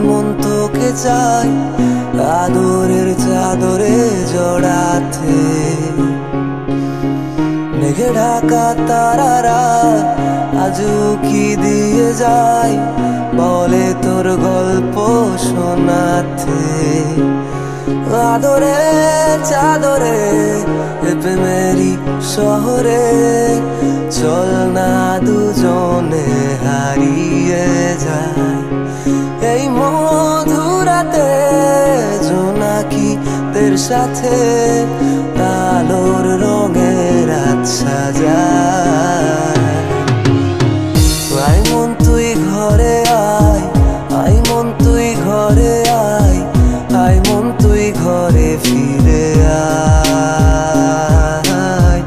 মন তোকে চাই আদরের চাদরে জড়াতে। মেঘে ঢাকা তারারা আজও কি দিয়ে যায় বলে তোর গল্প শোনাতে। আদরে চাদরে প্রেমেরই শহরে চল না দুজনে হারিয়ে যায় এই মধুরাতে জোনাকিদের সাথে আলোর রঙের রাত সাজায়। আয় মন তুই ঘরে আয়, আয় মন তুই ঘরে আয়, আয় মন তুই ঘরে ফিরে আয়,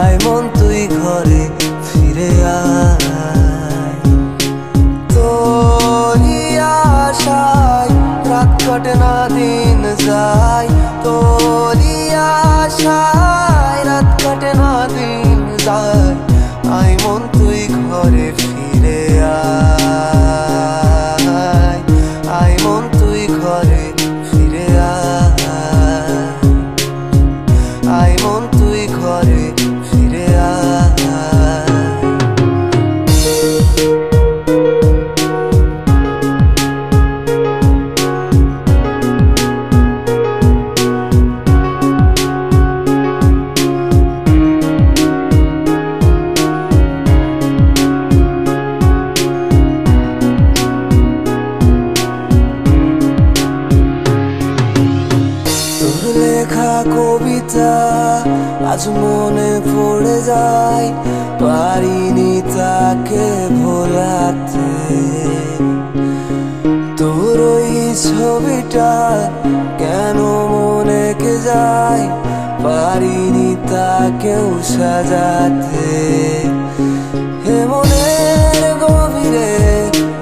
আয় মন তুই ঘরে ফিরে আয়। তোরই আশায় রাত কাটে না দিন যায়, তোরই আশায় রাত কাটে না দিন যায়, আয় মন তুই ঘরে ফিরে আয়, আয় মন তুই ঘরে ফিরে আয়, আয় মন তুই ঘরে ফিরে আয়। লেখা কবিতা আজ মনে পড়ে যায়, পারিনি তাকে ভোলাতে। তোর ওই ছবিটা কেন মনে কে যায়, পারিনি তাকেও সাজাতে। হে মনের গভীরে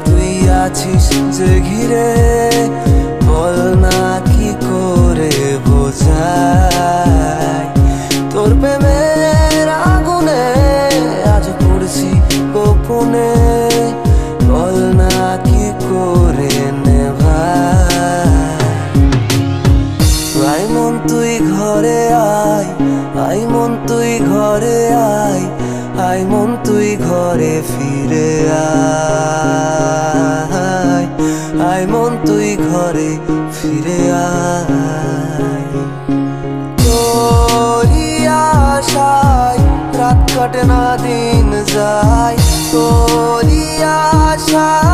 তুই আছিস যে ঘিরে, বল না কি করে বোঝাই তোর প্রেমের আগুনে আজ পড়ছি গোপনে, বল না কি করে নেভাই। আয় মন তুই ঘরে আয়, আয় মন তুই ঘরে আয়, আয় মন তুই ঘরে ফিরে আয়, আয় মন তুই ঘরে ফিরে আয়। তোরই আশায় রাত কাটে না দিন যায়, তোরই আশায়